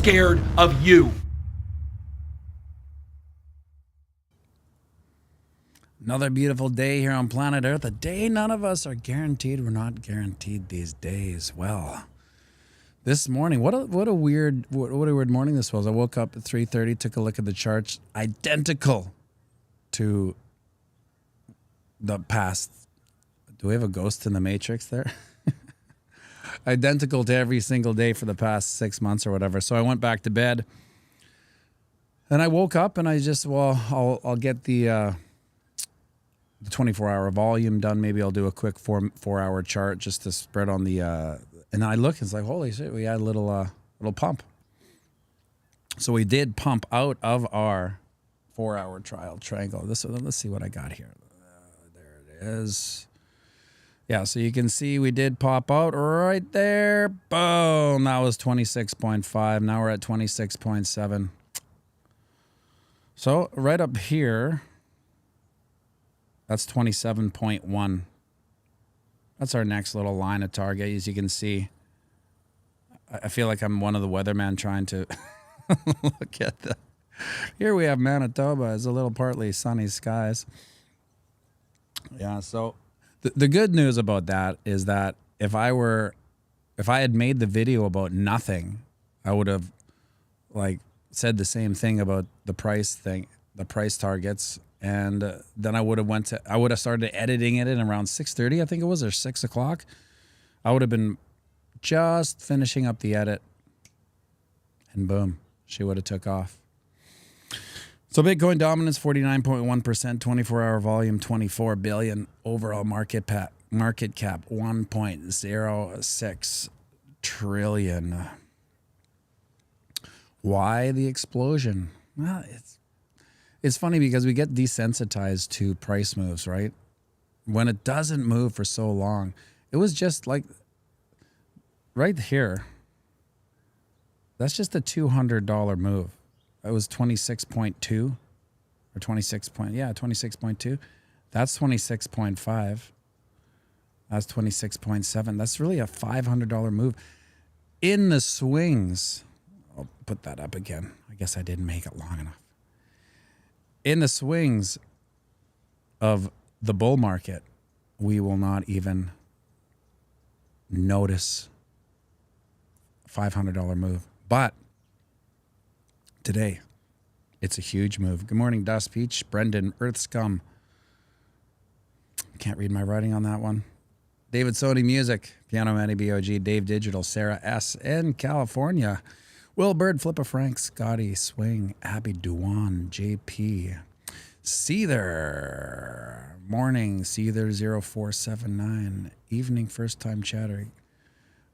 scared of you. Another beautiful day here on planet Earth. A day none of us are guaranteed. We're not guaranteed these days. Well, this morning, what a weird morning this was. I woke up at 3:30, took a look at the charts, identical to the past. Do we have a ghost in the Matrix there? Identical to every single day for the past 6 months or whatever. So I went back to bed, and I woke up and I just, I'll get the 24-hour volume done. Maybe I'll do a quick four-hour chart just to spread on the. And I look, it's like, holy shit, we had a little pump. So we did pump out of our 4-hour trial triangle. Let's see what I got here. There it is. Yeah, so you can see we did pop out right there. Boom. That was 26.5. Now we're at 26.7. So right up here, that's 27.1. That's our next little line of target. As you can see, I feel like I'm one of the weathermen trying to look at the. Here we have Manitoba. It's a little partly sunny skies. Yeah, so the good news about that is that if I had made the video about nothing, I would have said the same thing about the price targets. And then I would have started editing it in around 6:30, I think it was, or 6 o'clock. I would have been just finishing up the edit, and boom, she would have took off. So Bitcoin dominance 49.1%, 24-hour volume 24 billion, overall market cap 1.06 trillion. Why the explosion? Well, it's funny because we get desensitized to price moves, right? When it doesn't move for so long. It was just like right here. That's just a $200 move. It was 26.2 or 26.2. That's 26.5. That's 26.7. That's really a $500 move. In the swings, I'll put that up again. I guess I didn't make it long enough. In the swings of the bull market, we will not even notice a $500 move. But today, it's a huge move. Good morning, Dust Peach, Brendan, Earth Scum. Can't read my writing on that one. David Sony Music, pianomattyb BOG, Dave Digital, Sarah S. in California. Will Bird, Flippa Frank, Scotty, Swing, Abby Duan, JP, Seether, Morning, Seether0479, Evening, First Time Chatter.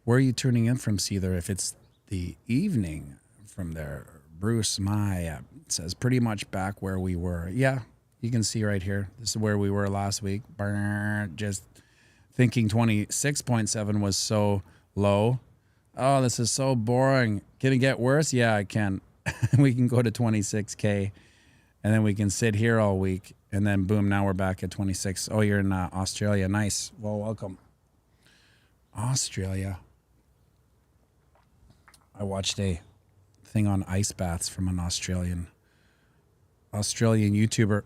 Where are you tuning in from, Seether? If it's the evening from there, Bruce Maya says pretty much back where we were. Yeah, you can see right here. This is where we were last week. Just thinking 26.7 was so low. Oh, this is so boring. Can it get worse? Yeah, it can. We can go to 26K, and then we can sit here all week, and then boom, now we're back at 26. Oh, you're in Australia. Nice. Well, welcome. Australia. I watched a thing on ice baths from an Australian YouTuber.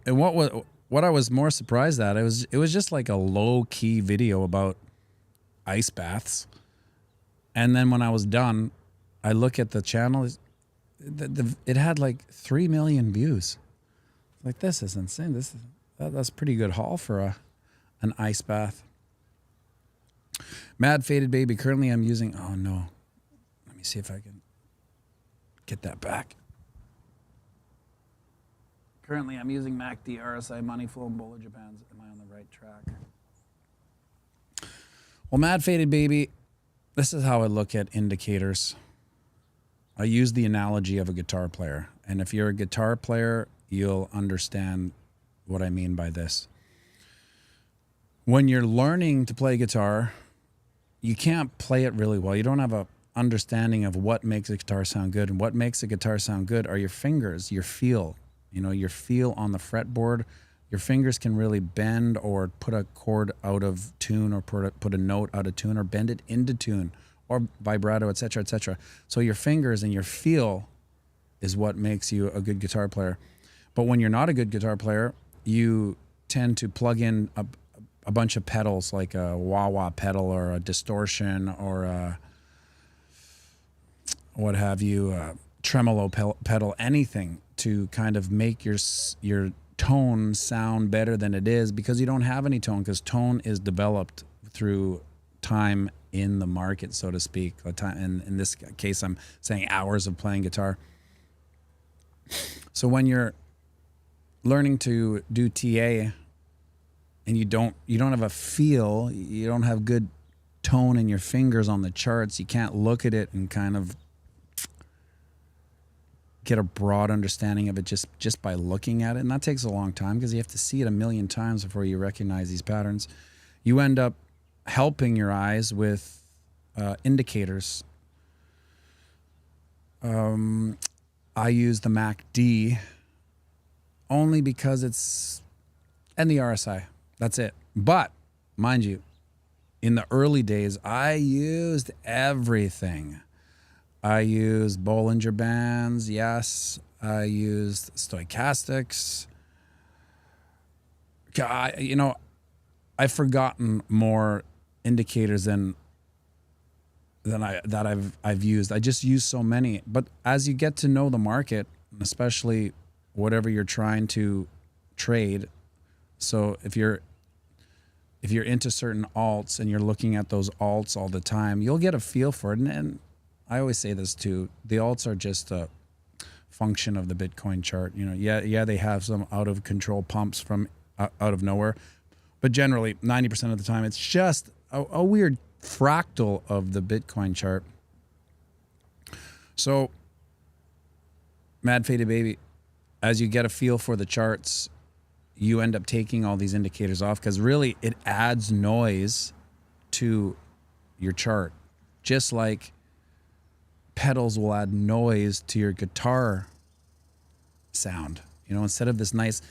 And what I was more surprised at, it was just like a low-key video about ice baths. And then when I was done, I look at the channel. It had like 3 million views. Like, this is insane. That's a pretty good haul for an ice bath. Mad Faded Baby. Currently, I'm using. Oh no, let me see if I can get that back. Currently, I'm using MACD, RSI, Money Flow, and Bowler Japan's. Am I on the right track? Well, Mad Faded Baby. This is how I look at indicators. I use the analogy of a guitar player. And if you're a guitar player, you'll understand what I mean by this. When you're learning to play guitar, you can't play it really well. You don't have a understanding of what makes a guitar sound good. And what makes a guitar sound good are your fingers, your feel. You know, your feel on the fretboard. Your fingers can really bend or put a chord out of tune, or put a note out of tune, or bend it into tune, or vibrato, etc., etc. So your fingers and your feel is what makes you a good guitar player. But when you're not a good guitar player, you tend to plug in a bunch of pedals, like a wah-wah pedal or a distortion or a, what have you, a tremolo pedal, anything to kind of make your tone sound better than it is, because you don't have any tone, because tone is developed through time in the market, so to speak. And in this case, I'm saying hours of playing guitar. So when you're learning to do TA and you don't have a feel, you don't have good tone in your fingers on the charts, you can't look at it and kind of get a broad understanding of it just by looking at it. And that takes a long time, because you have to see it a million times before you recognize these patterns. You end up helping your eyes with indicators. I use the MACD only because it's, and the RSI. That's it. But mind you, in the early days, I used everything. I used Bollinger Bands, yes. I used stochastics. I've forgotten more indicators than I've used. I just use so many. But as you get to know the market, especially whatever you're trying to trade, so if you're into certain alts and you're looking at those alts all the time, you'll get a feel for it. And I always say this too: the alts are just a function of the Bitcoin chart. Yeah, they have some out of control pumps from out of nowhere, but generally 90% of the time it's just a weird fractal of the Bitcoin chart. So, Mad Faded Baby, as you get a feel for the charts, you end up taking all these indicators off, because really it adds noise to your chart, just like pedals will add noise to your guitar sound. Instead of this nice,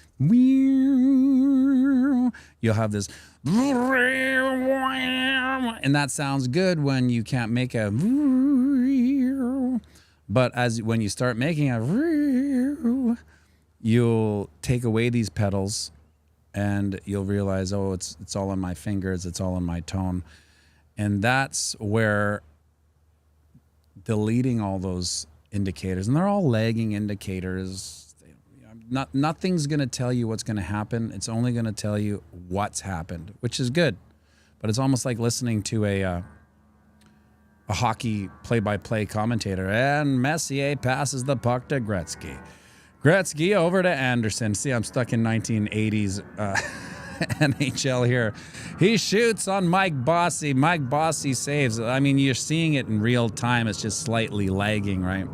you'll have this, and that sounds good when you can't make a, but when you start making a, you'll take away these pedals and you'll realize, oh, it's all in my fingers, it's all in my tone. And that's where deleting all those indicators, and they're all lagging indicators. Nothing's going to tell you what's going to happen. It's only going to tell you what's happened, which is good. But it's almost like listening to a hockey play-by-play commentator. And Messier passes the puck to Gretzky. Gretzky over to Anderson. See, I'm stuck in 1980s NHL here. He shoots on Mike Bossy. Mike Bossy saves. I mean, you're seeing it in real time. It's just slightly lagging, right?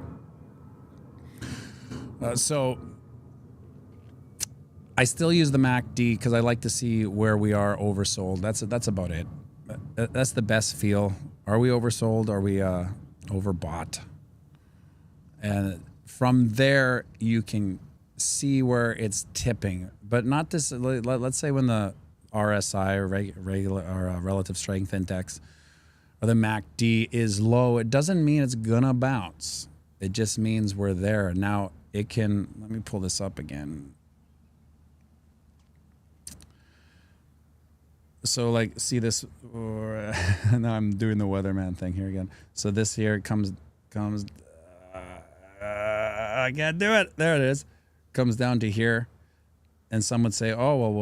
So I still use the MACD because I like to see where we are oversold. That's about it. That's the best feel. Are we oversold? Are we overbought? And from there, you can see where it's tipping, but not this. Let's say when the RSI or relative strength index or the MACD is low, it doesn't mean it's gonna bounce. It just means we're there. Now it can. Let me pull this up again. So like, see this, or now I'm doing the weatherman thing here again. So this here comes, I can't do it. There it is. Comes down to here. And some would say, oh, well,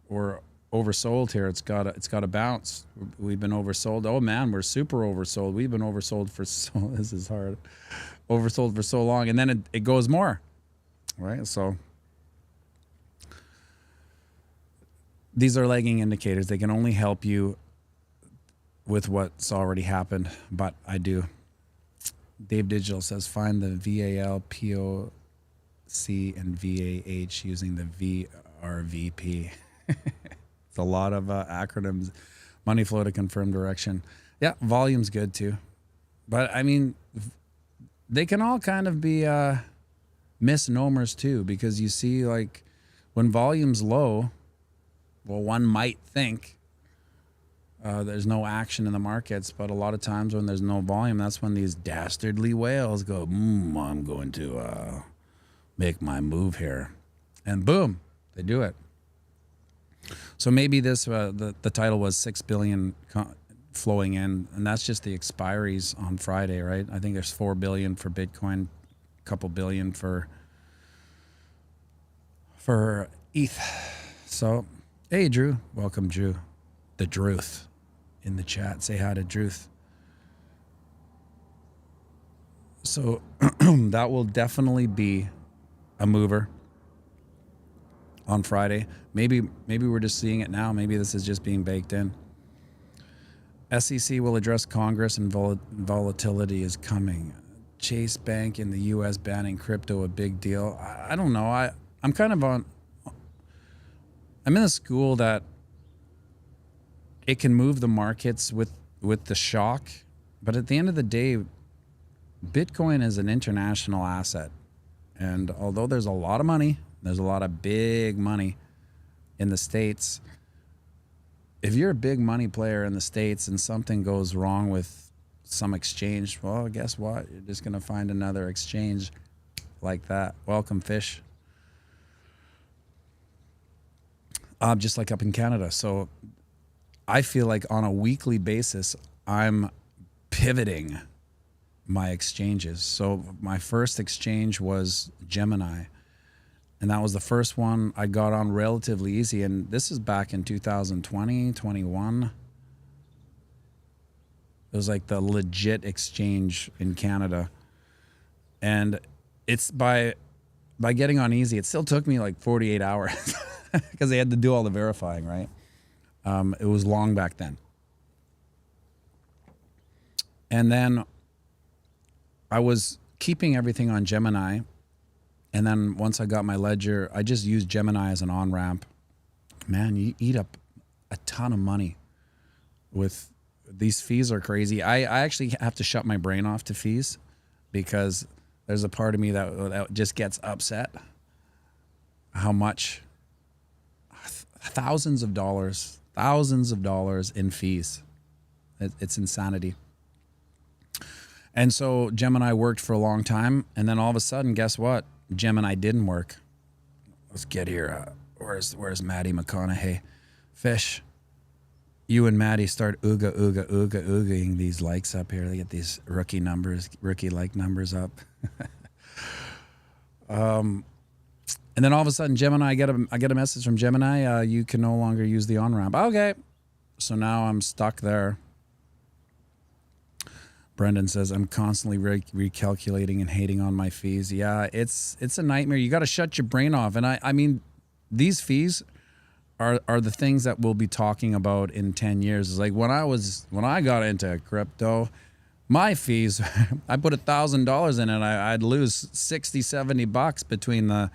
we're oversold here. It's got to bounce. We've been oversold. Oh man, we're super oversold. We've been oversold for this is hard. Oversold for so long. And then it goes more, right? So these are lagging indicators. They can only help you with what's already happened, but I do. Dave Digital says find the VAL, POC, and VAH using the VRVP. It's a lot of acronyms. Money flow to confirm direction. Yeah, volume's good too. But I mean, they can all kind of be misnomers too, because you see, like, when volume's low, well, one might think There's no action in the markets, but a lot of times when there's no volume, that's when these dastardly whales go, I'm going to make my move here. And boom, they do it. So maybe this the title was 6 billion flowing in, and that's just the expiries on Friday, right? I think there's 4 billion for Bitcoin, a couple billion for ETH. So, hey Drew, welcome Drew, the Druth in the chat. Say hi to Druth. So that will definitely be a mover on Friday. Maybe we're just seeing it now. Maybe this is just being baked in. SEC will address Congress and volatility is coming. Chase Bank in the U.S. banning crypto a big deal. I don't know. I'm kind of on. I'm in a school that it can move the markets with the shock, but at the end of the day, Bitcoin is an international asset, and although there's a lot of money, there's a lot of big money in the States. If you're a big money player in the States and something goes wrong with some exchange, well, guess what? You're just going to find another exchange like that. Welcome, Fish. Just like up in Canada. So I feel like on a weekly basis, I'm pivoting my exchanges. So my first exchange was Gemini. And that was the first one I got on relatively easy. And this is back in 2020, 21. It was like the legit exchange in Canada. And it's by getting on easy, it still took me like 48 hours because they had to do all the verifying, right? It was long back then. And then I was keeping everything on Gemini. And then once I got my ledger, I just used Gemini as an on-ramp. Man, you eat up a ton of money with these fees are crazy. I actually have to shut my brain off to fees because there's a part of me that just gets upset how much thousands of dollars in fees. It's insanity. And so Gemini worked for a long time. And then all of a sudden, guess what? Gemini didn't work. Let's get here. Where's Maddie McConaughey? Fish. You and Maddie start ooga-ing these likes up here. They get these rookie like numbers up. And then all of a sudden, Gemini, I get a message from Gemini. You can no longer use the on-ramp. Okay. So now I'm stuck there. Brendan says, I'm constantly recalculating and hating on my fees. Yeah, it's a nightmare. You got to shut your brain off. And I mean, these fees are the things that we'll be talking about in 10 years. It's like when I got into crypto, my fees, I put $1,000 in it. I'd lose 60, 70 bucks between the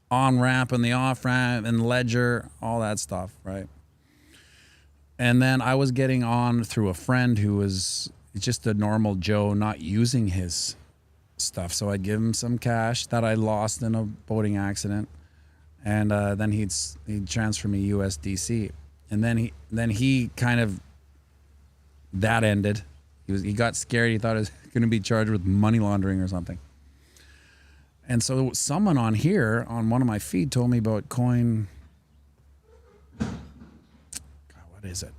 on-ramp and the off-ramp and ledger, all that stuff, right? And then I was getting on through a friend who was just a normal Joe, not using his stuff. So I'd give him some cash that I lost in a boating accident, and then he'd transfer me USDC, and then he kind of that ended. He got scared. He thought he was going to be charged with money laundering or something. And so someone on here on one of my feed told me about God, what is it?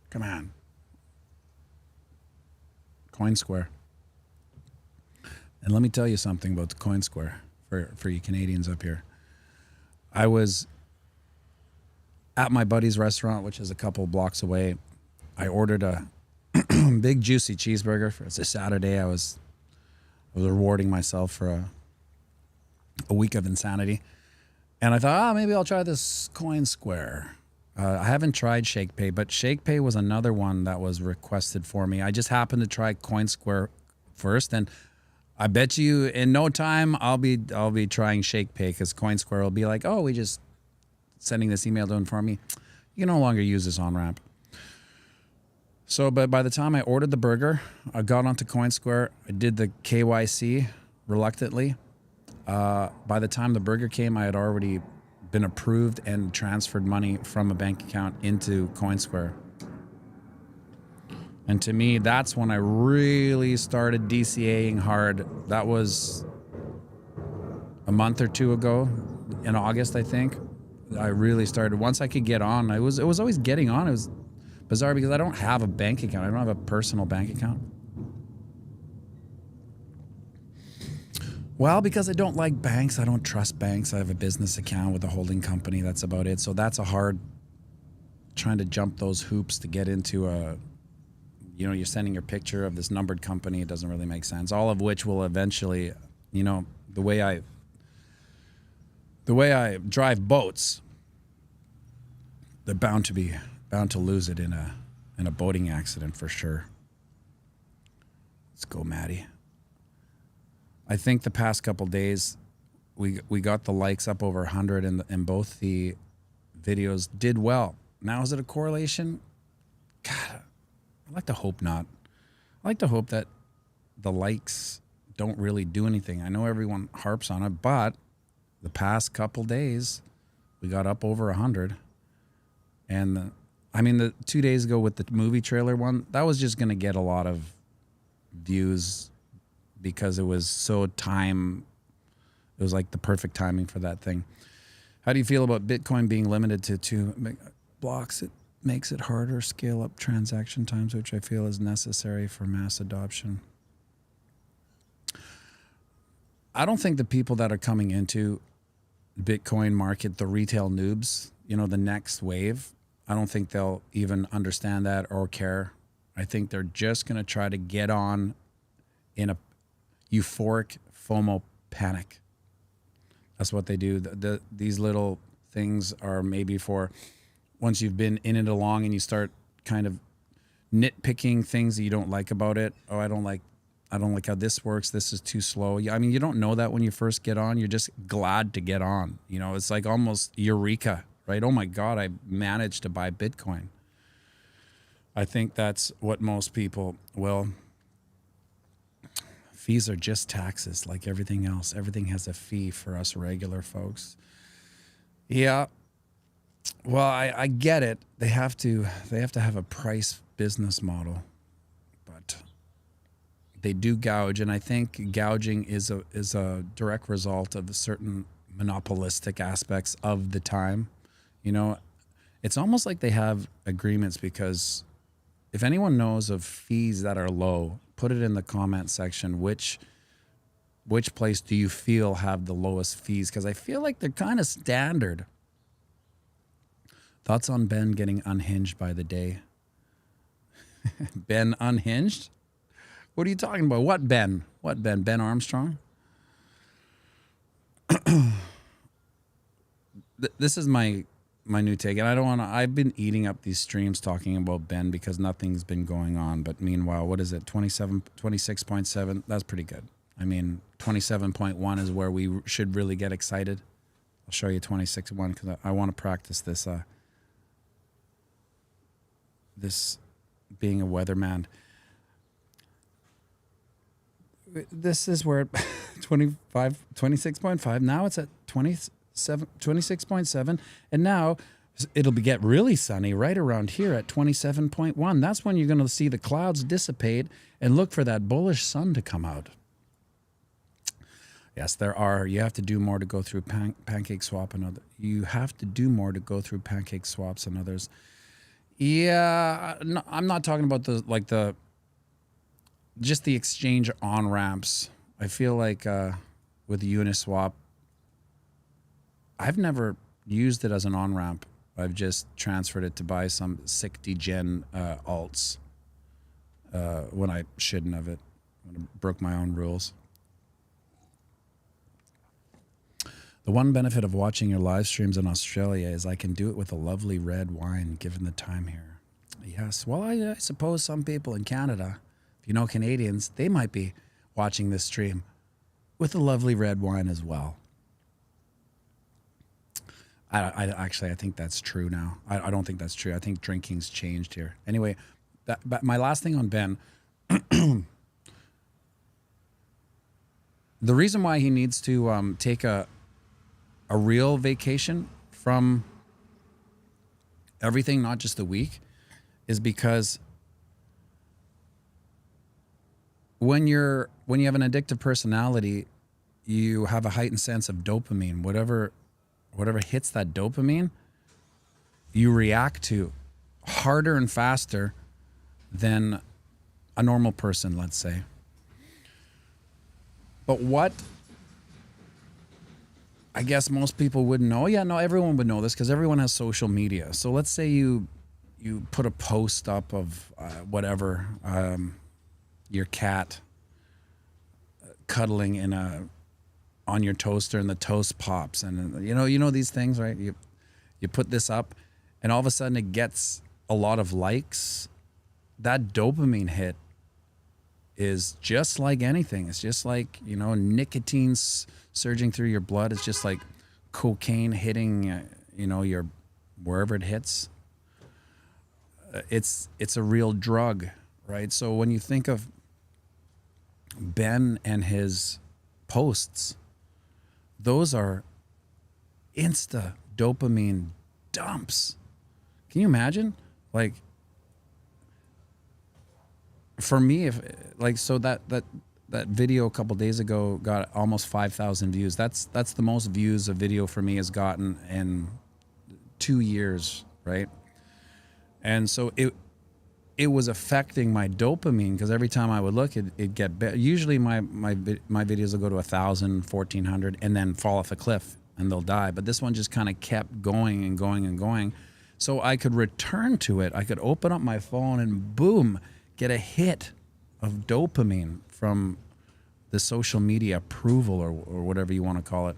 Come on. CoinSquare. And let me tell you something about the CoinSquare for you Canadians up here. I was at my buddy's restaurant, which is a couple blocks away. I ordered a big juicy cheeseburger. It's a Saturday. I was rewarding myself for a week of insanity. And I thought, maybe I'll try this CoinSquare. I haven't tried ShakePay, but ShakePay was another one that was requested for me. I just happened to try CoinSquare first, and I bet you in no time I'll be trying ShakePay because CoinSquare will be like, oh, we just sending this email to inform me. You can no longer use this on-ramp. So, but by the time I ordered the burger, I got onto CoinSquare. I did the KYC reluctantly. By the time the burger came, I had already been approved and transferred money from a bank account into CoinSquare. And to me, that's when I really started DCAing hard. That was a month or two ago in August, I think. I really started. Once I could get on, it was always getting on. It was bizarre because I don't have a bank account. I don't have a personal bank account. Well, because I don't like banks. I don't trust banks. I have a business account with a holding company. That's about it. So that's a hard, trying to jump those hoops to get into a, you know, you're sending your picture of this numbered company. It doesn't really make sense. All of which will eventually, you know, the way I drive boats, they're bound to lose it in a boating accident for sure. Let's go, Maddie. I think the past couple days, we got the likes up over 100, and both the videos did well. Now, is it a correlation? God, I like to hope not. I like to hope that the likes don't really do anything. I know everyone harps on it, but the past couple days, we got up over 100. And the 2 days ago with the movie trailer one, that was just going to get a lot of views because it was so it was like the perfect timing for that thing. How do you feel about Bitcoin being limited to 2 blocks? It makes it harder to scale up transaction times, which I feel is necessary for mass adoption. I don't think the people that are coming into Bitcoin market, the retail noobs, you know, the next wave, I don't think they'll even understand that or care. I think they're just going to try to get on in a euphoric FOMO panic. That's what they do. These little things are maybe for once you've been in it along and you start kind of nitpicking things that you don't like about it. Oh, I don't like how this works. This is too slow. I mean, you don't know that when you first get on. You're just glad to get on. You know, it's like almost eureka, right? Oh my God, I managed to buy Bitcoin. I think that's what most people will. Fees are just taxes like everything else. Everything has a fee for us regular folks. Yeah. Well, I get it. They have to have a price business model, but they do gouge, and I think gouging is a direct result of the certain monopolistic aspects of the time. You know, it's almost like they have agreements, because if anyone knows of fees that are low, put it in the comment section. Which place do you feel have the lowest fees? Because I feel like they're kind of standard. Thoughts on Ben getting unhinged by the day? Ben unhinged? What are you talking about? What Ben? What Ben? Ben Armstrong? This is my new take, and I don't want to. I've been eating up these streams talking about Ben because nothing's been going on. But meanwhile, what is it? 26.7. That's pretty good. I mean, 27.1 is where we should really get excited. I'll show you 26.1 because I want to practice this. This being a weatherman. This is where 26.5. Now it's at 26.7. And now it'll get really sunny right around here at 27.1. That's when you're going to see the clouds dissipate and look for that bullish sun to come out. Yes, there are. You have to do more to go through Pancake Swap and other. You have to do more to go through Pancake Swaps and others. Yeah, no, I'm not talking about just the exchange on ramps. I feel like with Uniswap, I've never used it as an on ramp. I've just transferred it to buy some sick degen alts when I shouldn't have it. When I broke my own rules. The one benefit of watching your live streams in Australia is I can do it with a lovely red wine, given the time here. Yes, well, I suppose some people in Canada, if you know Canadians, they might be watching this stream with a lovely red wine as well. I think that's true now. I don't think that's true. I think drinking's changed here. Anyway, but my last thing on Ben, the reason why he needs to take a real vacation from everything, not just the week, is because when you have an addictive personality, you have a heightened sense of dopamine. Whatever hits that dopamine, you react to harder and faster than a normal person, let's say. But what I guess most people wouldn't know. Yeah, no, everyone would know this because everyone has social media. So let's say you put a post up of whatever, your cat cuddling on your toaster and the toast pops, and you know these things, right? You put this up, and all of a sudden it gets a lot of likes. That dopamine hit is just like anything. It's just like, nicotine surging through your blood. It's just like cocaine hitting, your wherever it hits. It's a real drug, right? So when you think of Ben and his posts, those are insta dopamine dumps. Can you imagine? Like, for me, that video a couple days ago got almost 5,000 views. That's the most views a video for me has gotten in 2 years, right? And so it was affecting my dopamine, because every time I would look, it'd get better. Usually my videos will go to 1,000, 1,400, and then fall off a cliff and they'll die. But this one just kind of kept going and going and going. So I could return to it. I could open up my phone and boom, get a hit of dopamine from the social media approval or whatever you want to call it.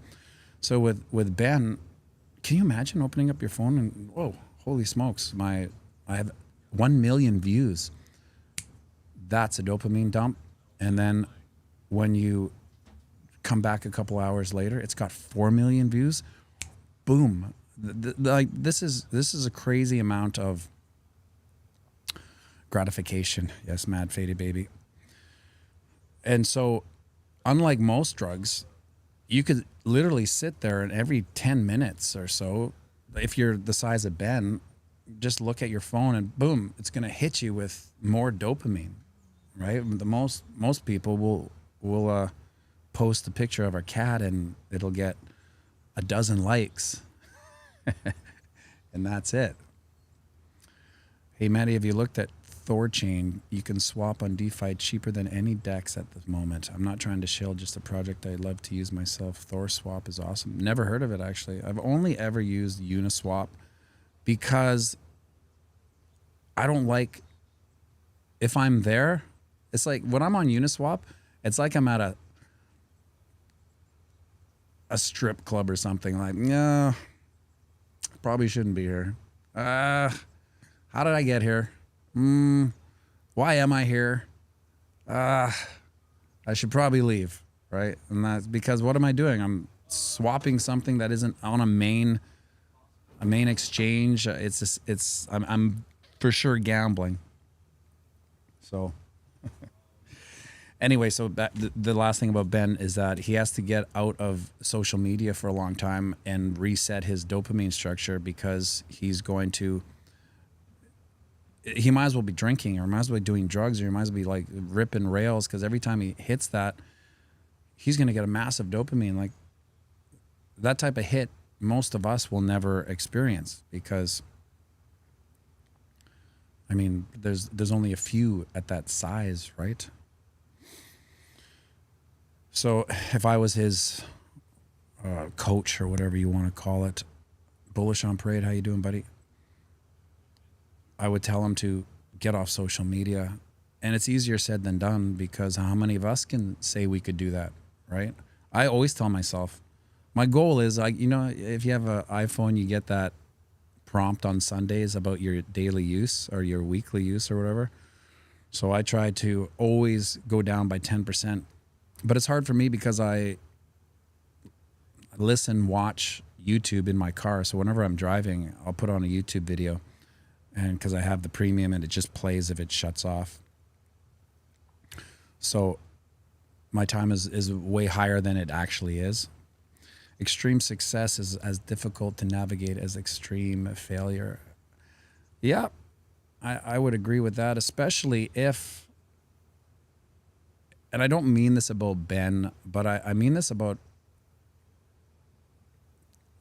So with Ben, can you imagine opening up your phone and, whoa, holy smokes, I have 1 million views. That's a dopamine dump. And then when you come back a couple hours later, it's got 4 million views. Boom. Like this is a crazy amount of gratification. Yes, mad faded baby. And so, unlike most drugs, you could literally sit there and every 10 minutes or so, if you're the size of Ben, just look at your phone and boom, it's going to hit you with more dopamine, right? Most people will post a picture of our cat and it'll get a dozen likes. And that's it. Hey, Maddie, have you looked at Thorchain? You can swap on DeFi cheaper than any DEX at the moment. I'm not trying to shill, just a project I'd love to use myself. Thor Swap is awesome. Never heard of it, actually. I've only ever used Uniswap because I don't like, if I'm there, it's like when I'm on Uniswap, it's like I'm at a strip club or something. Like, no, probably shouldn't be here. How did I get here? Why am I here? I should probably leave, right? And that's because what am I doing? I'm swapping something that isn't on a main exchange. I'm for sure gambling. So anyway, so the last thing about Ben is that he has to get out of social media for a long time and reset his dopamine structure, because he might as well be drinking, or might as well be doing drugs, or he might as well be like ripping rails, because every time he hits that, he's going to get a massive dopamine. Like that type of hit, most of us will never experience, because I mean, there's only a few at that size, right? So if I was his coach or whatever you want to call it, Bullish on Parade, how you doing, buddy? I would tell him to get off social media. And it's easier said than done, because how many of us can say we could do that, right? I always tell myself, my goal is, if you have an iPhone, you get that prompt on Sundays about your daily use or your weekly use or whatever. So I try to always go down by 10%. But it's hard for me because I watch YouTube in my car. So whenever I'm driving, I'll put on a YouTube video. And because I have the premium and it just plays if it shuts off. So my time is way higher than it actually is. extreme success is as difficult to navigate as extreme failure. Yeah, I would agree with that, especially if, and I don't mean this about Ben, but I mean this about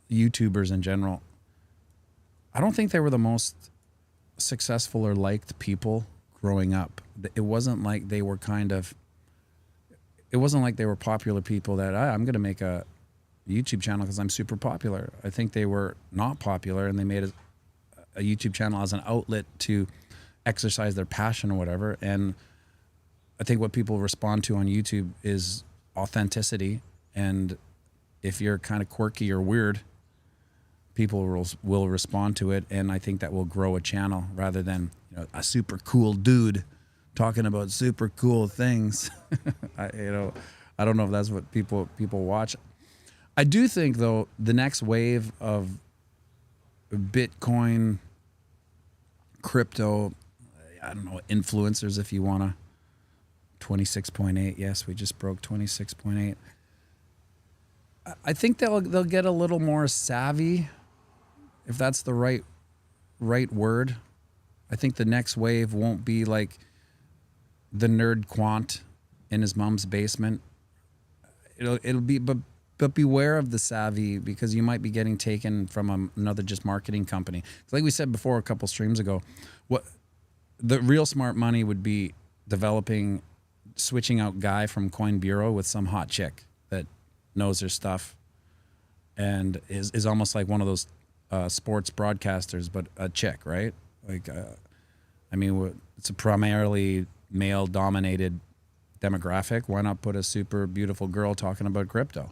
YouTubers in general. I don't think they were the most successful or liked people growing up. It wasn't like they were it wasn't like they were popular people that I'm going to make a YouTube channel because I'm super popular. I think they were not popular and they made a YouTube channel as an outlet to exercise their passion or whatever. And I think what people respond to on YouTube is authenticity. And if you're kind of quirky or weird, people will respond to it. And I think that will grow a channel rather than, you know, a super cool dude talking about super cool things. I don't know if that's what people watch. I do think, though, the next wave of Bitcoin, crypto, I don't know, influencers, if you want to, 26.8. Yes, we just broke 26.8. I think they'll get a little more savvy, if that's the right word. I think the next wave won't be like the nerd quant in his mom's basement. It'll be, but beware of the savvy, because you might be getting taken from another just marketing company. Like we said before a couple streams ago, what the real smart money would be switching out Guy from Coin Bureau with some hot chick that knows their stuff and is almost like one of those sports broadcasters, but a chick, right? Like, I mean, it's a primarily male-dominated demographic. Why not put a super beautiful girl talking about crypto?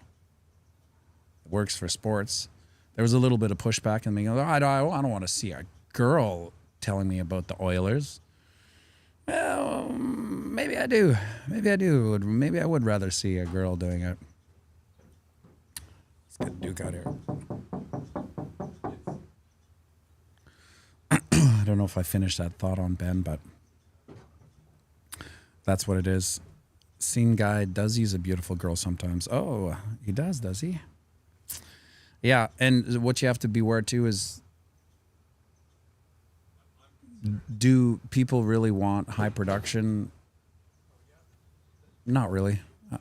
It works for sports. There was a little bit of pushback and me going, I don't want to see a girl telling me about the Oilers. Well, maybe I do. Maybe I would rather see a girl doing it. Let's get Duke out here. I don't know if I finished that thought on Ben, but that's what it is. Scene Guy does use a beautiful girl sometimes. Oh, he does he? Yeah, and what you have to beware too is, do people really want high production? Not really.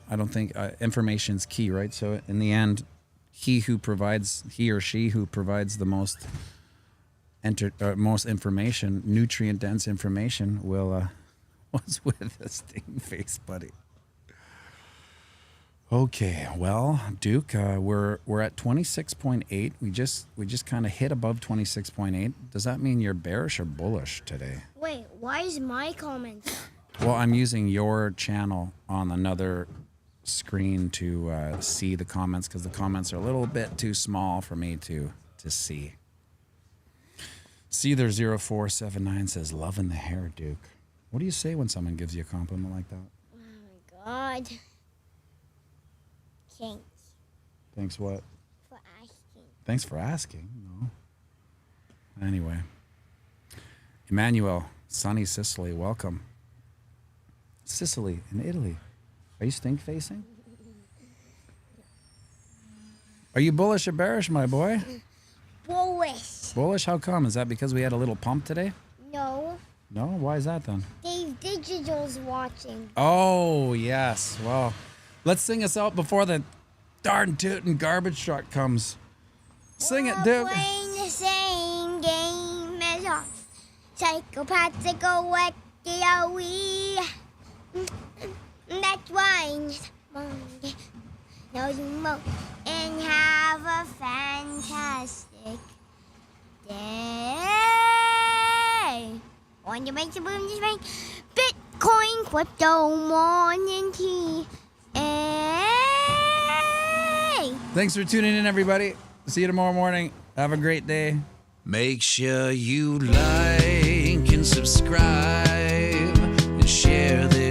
I don't think information's key, right? So in the end, he or she who provides the most information, nutrient-dense information, will was with a sting face, buddy. Okay, well, Duke, we're at 26.8. We just kind of hit above 26.8. Does that mean you're bearish or bullish today? Wait, why is my comment? Well, I'm using your channel on another screen to see the comments, because the comments are a little bit too small for me to see. Cedar0479 says, loving the hair, Duke. What do you say when someone gives you a compliment like that? Oh my God. Thanks. Thanks what? For asking. Thanks for asking. No. Anyway. Emmanuel, sunny Sicily, welcome. Sicily in Italy. Are you stink facing? Are you bullish or bearish, my boy? Bullish. Bullish? How come? Is that because we had a little pump today? No. No? Why is that then? Dave Digital's watching. Oh, yes. Well, let's sing us out before the darn tootin' garbage truck comes. Sing it, Duke. We're playing the same game as us. Psychopaths go at the we. That's why Monday. No more. And have a fantastic day. On your make the boom this ring. Bitcoin, crypto, morning tea. Hey. Thanks for tuning in, everybody. See you tomorrow morning. Have a great day. Make sure you like and subscribe and share this